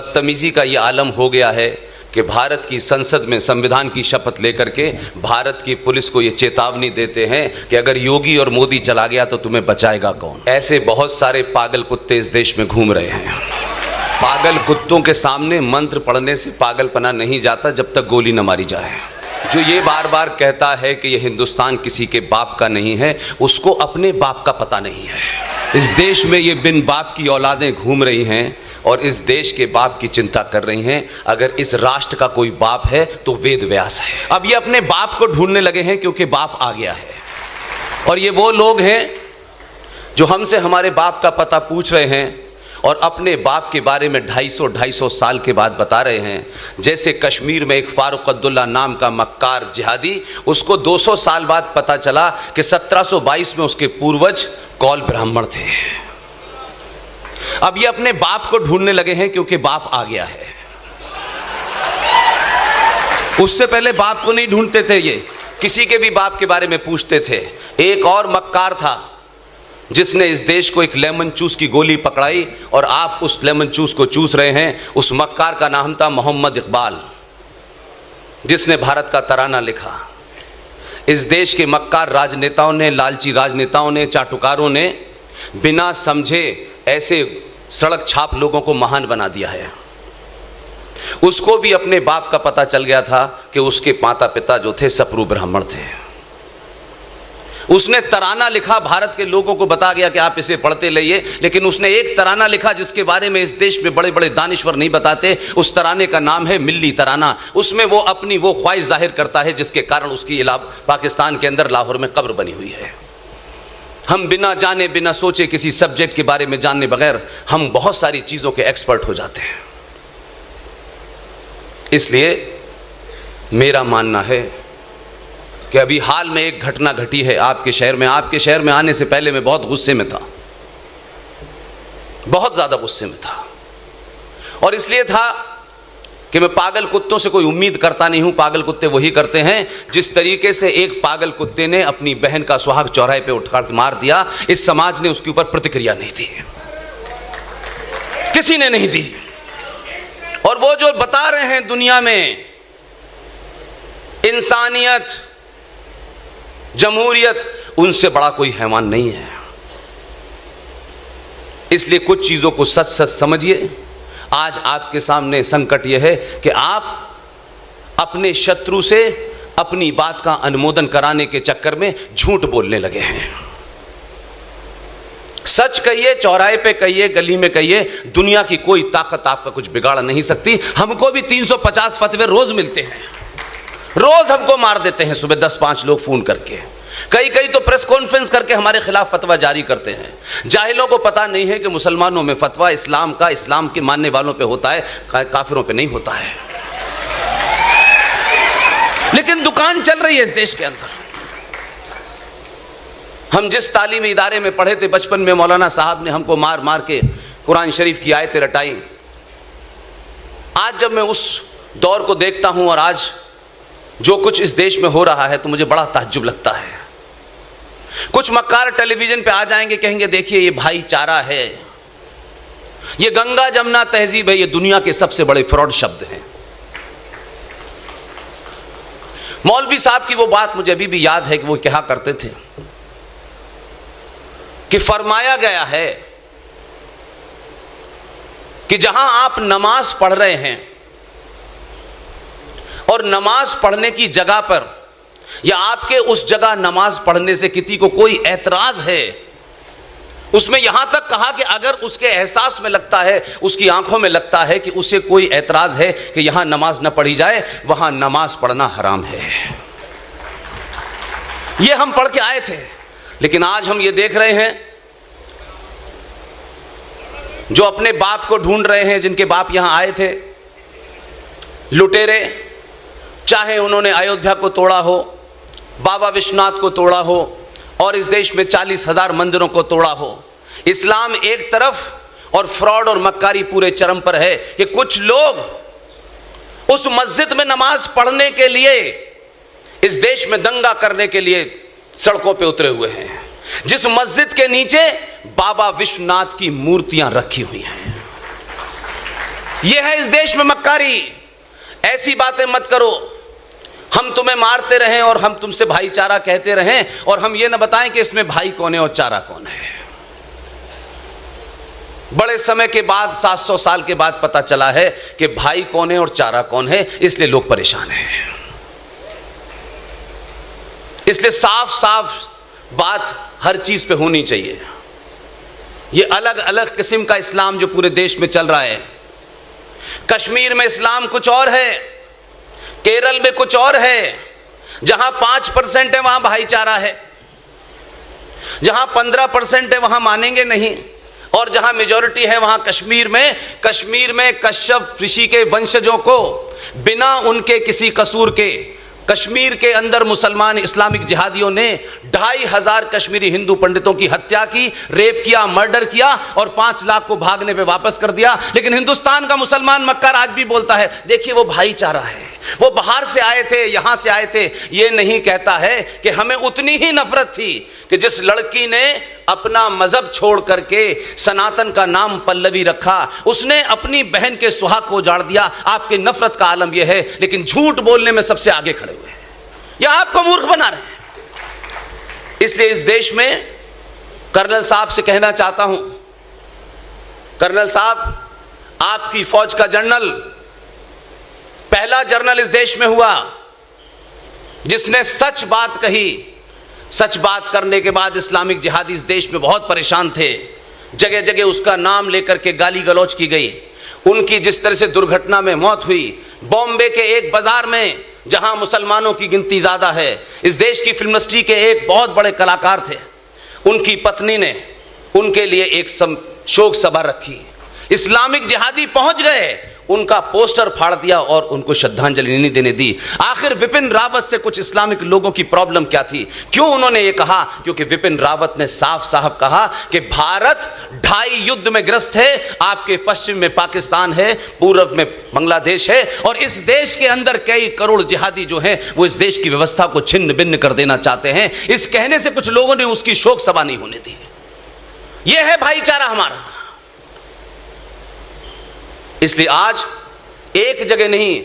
बदतमीजी का ये आलम हो गया है कि भारत की संसद में संविधान की शपथ लेकर के भारत की पुलिस को ये चेतावनी देते हैं कि अगर योगी और मोदी चला गया तो तुम्हें बचाएगा कौन। ऐसे बहुत सारे पागल कुत्ते इस देश में घूम रहे हैं। पागल कुत्तों के सामने मंत्र पढ़ने से पागलपना नहीं जाता जब तक गोली न मारी जाए। जो ये बार बार कहता है कि ये हिंदुस्तान किसी के बाप का नहीं है, उसको अपने बाप का पता नहीं है। इस देश में ये बिन बाप की औलादें घूम रही हैं और इस देश के बाप की चिंता कर रही हैं। अगर इस राष्ट्र का कोई बाप है तो वेद व्यास है। अब ये अपने बाप को ढूंढने लगे हैं क्योंकि बाप आ गया है। और ये वो लोग हैं जो हमसे हमारे बाप का पता पूछ रहे हैं और अपने बाप के बारे में 250 साल के बाद बता रहे हैं। जैसे कश्मीर में एक फारूक अब्दुल्ला नाम का मक्कार जिहादी, उसको 200 साल बाद पता चला कि 1722 में उसके पूर्वज कौल ब्राह्मण थे। अब ये अपने बाप को ढूंढने लगे हैं क्योंकि बाप आ गया है। उससे पहले बाप को नहीं ढूंढते थे, ये किसी के भी बाप के बारे में पूछते थे। एक और मक्कार था जिसने इस देश को एक लेमन चूस की गोली पकड़ाई और आप उस लेमन चूस को चूस रहे हैं। उस मक्कार का नाम था मोहम्मद इकबाल, जिसने भारत का तराना लिखा। इस देश के मक्कार राजनेताओं ने, लालची राजनेताओं ने, चाटुकारों ने बिना समझे ऐसे सड़क छाप लोगों को महान बना दिया है। उसको भी अपने बाप का पता चल गया था कि उसके माता पिता जो थे सप्रू ब्राह्मण थे। उसने तराना लिखा, भारत के लोगों को बता गया कि आप इसे पढ़ते रहिए, लेकिन उसने एक तराना लिखा जिसके बारे में इस देश में बड़े बड़े दानिश्वर नहीं बताते। उस तराने का नाम है मिल्ली तराना। उसमें वो अपनी वो ख्वाहिश जाहिर करता है जिसके कारण उसकी पाकिस्तान के अंदर लाहौर में कब्र बनी हुई है। हम बिना जाने बिना सोचे किसी सब्जेक्ट के बारे में जानने बगैर हम बहुत सारी चीजों के एक्सपर्ट हो जाते हैं। इसलिए मेरा मानना है कि अभी हाल में एक घटना घटी है आपके शहर में। आपके शहर में आने से पहले मैं बहुत गुस्से में था, बहुत ज्यादा गुस्से में था। और इसलिए था कि मैं पागल कुत्तों से कोई उम्मीद करता नहीं हूं। पागल कुत्ते वही करते हैं जिस तरीके से एक पागल कुत्ते ने अपनी बहन का सुहाग चौराहे पे उठकर मार दिया। इस समाज ने उसके ऊपर प्रतिक्रिया नहीं दी, किसी ने नहीं दी। और वो जो बता रहे हैं दुनिया में इंसानियत, जमहूरियत, उनसे बड़ा कोई हैवान नहीं है। इसलिए कुछ चीजों को सच सच समझिए। आज आपके सामने संकट यह है कि आप अपने शत्रु से अपनी बात का अनुमोदन कराने के चक्कर में झूठ बोलने लगे हैं। सच कहिए, चौराहे पे कहिए, गली में कहिए, दुनिया की कोई ताकत आपका कुछ बिगाड़ नहीं सकती। हमको भी 350 फतवे रोज मिलते हैं, रोज हमको मार देते हैं सुबह 10-5 लोग फोन करके। कई तो प्रेस कॉन्फ्रेंस करके हमारे खिलाफ फतवा जारी करते हैं। जाहिलों को पता नहीं है कि मुसलमानों में फतवा इस्लाम का, इस्लाम के मानने वालों पे होता है, काफिरों पे नहीं होता है। लेकिन दुकान चल रही है इस देश के अंदर। हम जिस तालीमी इदारे में पढ़े थे, बचपन में मौलाना साहब ने हमको मार मार के कुरान शरीफ की आयतें रटाई। आज जब मैं उस दौर को देखता हूं और आज जो कुछ इस देश में हो रहा है तो मुझे बड़ा ताज्जुब लगता है। कुछ मक्कार टेलीविजन पे आ जाएंगे, कहेंगे देखिए ये भाईचारा है, ये गंगा जमुना तहजीब है। ये दुनिया के सबसे बड़े फ्रॉड शब्द हैं। मौलवी साहब की वो बात मुझे अभी भी याद है कि वो क्या करते थे कि फरमाया गया है कि जहां आप नमाज पढ़ रहे हैं और नमाज पढ़ने की जगह पर या आपके उस जगह नमाज पढ़ने से किसी को कोई एतराज है, उसमें यहां तक कहा कि अगर उसके एहसास में लगता है, उसकी आंखों में लगता है कि उसे कोई एतराज है कि यहां नमाज न पढ़ी जाए, वहां नमाज पढ़ना हराम है। यह हम पढ़ के आए थे। लेकिन आज हम ये देख रहे हैं जो अपने बाप को ढूंढ रहे हैं, जिनके बाप यहां आए थे, लुटेरे, चाहे उन्होंने अयोध्या को तोड़ा हो, बाबा विश्वनाथ को तोड़ा हो और इस देश में 40,000 मंदिरों को तोड़ा हो। इस्लाम एक तरफ और फ्रॉड और मक्कारी पूरे चरम पर है कि कुछ लोग उस मस्जिद में नमाज पढ़ने के लिए, इस देश में दंगा करने के लिए सड़कों पे उतरे हुए हैं, जिस मस्जिद के नीचे बाबा विश्वनाथ की मूर्तियां रखी हुई हैं। यह है इस देश में मक्कारी। ऐसी बातें मत करो, हम तुम्हें मारते रहें और हम तुमसे भाईचारा कहते रहें और हम ये ना बताएं कि इसमें भाई कौन है और चारा कौन है। बड़े समय के बाद 700 साल के बाद पता चला है कि भाई कौन है और चारा कौन है, इसलिए लोग परेशान हैं। इसलिए साफ साफ बात हर चीज पे होनी चाहिए। ये अलग अलग किस्म का इस्लाम जो पूरे देश में चल रहा है, कश्मीर में इस्लाम कुछ और है, केरल में कुछ और है। जहां 5% है वहां भाईचारा है, जहां 15% है वहां मानेंगे नहीं, और जहां मेजॉरिटी है वहां कश्मीर में कश्यप ऋषि के वंशजों को बिना उनके किसी कसूर के कश्मीर के अंदर मुसलमान इस्लामिक जिहादियों ने 2500 कश्मीरी हिंदू पंडितों की हत्या की, रेप किया, मर्डर किया और 5 लाख को भागने पे वापस कर दिया। लेकिन हिंदुस्तान का मुसलमान मक्कार आज भी बोलता है देखिए वो भाईचारा है, वो बाहर से आए थे, यहां से आए थे। ये नहीं कहता है कि हमें उतनी ही नफरत थी कि जिस लड़की ने अपना मजहब छोड़ करके सनातन का नाम पल्लवी रखा, उसने अपनी बहन के सुहाग को उजाड़ दिया। आपके नफरत का आलम यह है, लेकिन झूठ बोलने में सबसे आगे खड़े हुए हैं या आपको मूर्ख बना रहे हैं। इसलिए इस देश में कर्नल साहब से कहना चाहता हूं, कर्नल साहब आपकी फौज का जनरल, पहला जनरल इस देश में हुआ जिसने सच बात कही। सच बात करने के बाद इस्लामिक जिहादी इस देश में बहुत परेशान थे, जगह जगह उसका नाम लेकर के गाली गलौज की गई। उनकी जिस तरह से दुर्घटना में मौत हुई, बॉम्बे के एक बाजार में जहां मुसलमानों की गिनती ज्यादा है, इस देश की फिल्म इंडस्ट्री के एक बहुत बड़े कलाकार थे, उनकी पत्नी ने उनके लिए एक शोक सभा रखी। इस्लामिक जिहादी पहुंच गए, उनका पोस्टर फाड़ दिया और उनको श्रद्धांजलि नहीं देने दी। आखिर विपिन रावत से कुछ इस्लामिक लोगों की प्रॉब्लम क्या थी? क्यों उन्होंने ये कहा? क्योंकि विपिन रावत ने साफ साफ कहा कि भारत 2.5 युद्ध में ग्रस्त है। आपके पश्चिम में पाकिस्तान है, पूर्व में बांग्लादेश है, और इस देश के अंदर कई करोड़ जिहादी जो हैं वो इस देश की व्यवस्था को छिन्न भिन्न कर देना चाहते हैं। इस कहने से कुछ लोगों ने उसकी शोक सभा नहीं होने दी। यह है भाईचारा हमारा। इसलिए आज एक जगह नहीं,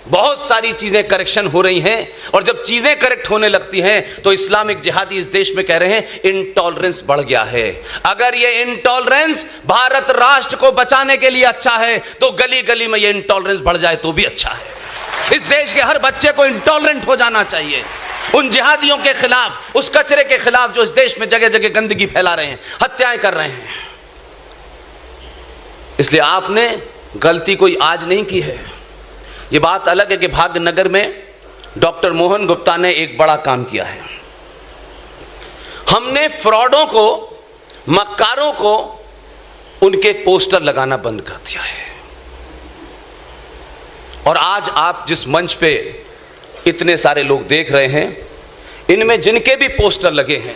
बहुत सारी चीजें करेक्शन हो रही हैं, और जब चीजें करेक्ट होने लगती हैं तो इस्लामिक जिहादी इस देश में कह रहे हैं इंटॉलरेंस बढ़ गया है। अगर ये इंटॉलरेंस भारत राष्ट्र को बचाने के लिए अच्छा है तो गली गली में ये इंटॉलरेंस बढ़ जाए तो भी अच्छा है। इस देश के हर बच्चे को इंटॉलरेंट हो जाना चाहिए उन जिहादियों के खिलाफ, उस कचरे के खिलाफ जो इस देश में जगह जगह गंदगी फैला रहे हैं, हत्याएं कर रहे हैं। इसलिए आपने गलती कोई आज नहीं की है। यह बात अलग है कि भाग्यनगर में डॉक्टर मोहन गुप्ता ने एक बड़ा काम किया है। हमने फ्रॉडों को, मक्कारों को उनके पोस्टर लगाना बंद कर दिया है। और आज आप जिस मंच पे इतने सारे लोग देख रहे हैं, इनमें जिनके भी पोस्टर लगे हैं,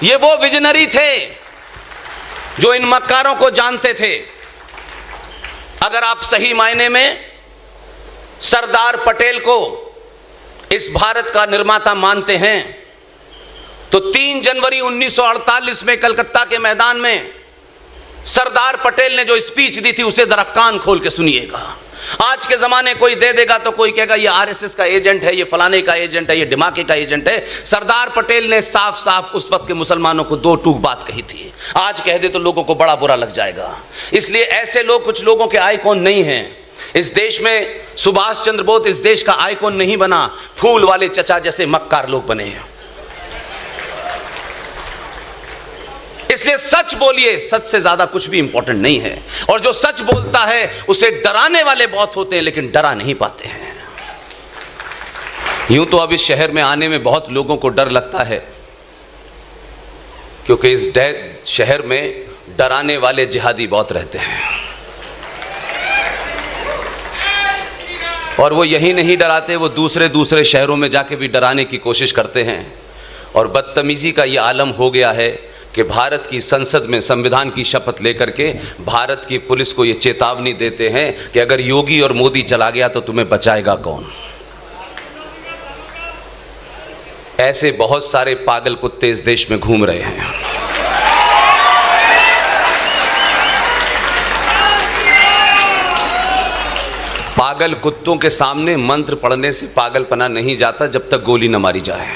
ये वो विजनरी थे जो इन मक्कारों को जानते थे। अगर आप सही मायने में सरदार पटेल को इस भारत का निर्माता मानते हैं तो 3 जनवरी 1948 में कलकत्ता के मैदान में सरदार पटेल ने जो स्पीच दी थी उसे जरा कान खोल के सुनिएगा। आज के जमाने कोई दे देगा तो कोई कहेगा ये आरएसएस का एजेंट है, ये फलाने का एजेंट है, ये दिमागे का एजेंट है। सरदार पटेल ने साफ साफ उस वक्त के मुसलमानों को 2 टूक बात कही थी। आज कह दे तो लोगों को बड़ा बुरा लग जाएगा। इसलिए ऐसे लोग कुछ लोगों के आइकॉन नहीं हैं इस देश में। सुभाष चंद्र बोस इस देश का आइकॉन नहीं बना, फूल वाले चचा जैसे मक्कार लोग बने हैं। इसलिए सच बोलिए, सच से ज्यादा कुछ भी इंपॉर्टेंट नहीं है। और जो सच बोलता है उसे डराने वाले बहुत होते हैं, लेकिन डरा नहीं पाते हैं। यूं तो अब इस शहर में आने में बहुत लोगों को डर लगता है, क्योंकि इस शहर में डराने वाले जिहादी बहुत रहते हैं। और वो यही नहीं डराते, वो दूसरे शहरों में जाके भी डराने की कोशिश करते हैं। और बदतमीजी का ये आलम हो गया है कि भारत की संसद में संविधान की शपथ लेकर के भारत की पुलिस को ये चेतावनी देते हैं कि अगर योगी और मोदी चला गया तो तुम्हें बचाएगा कौन। ऐसे बहुत सारे पागल कुत्ते इस देश में घूम रहे हैं। पागल कुत्तों के सामने मंत्र पढ़ने से पागलपना नहीं जाता जब तक गोली न मारी जाए।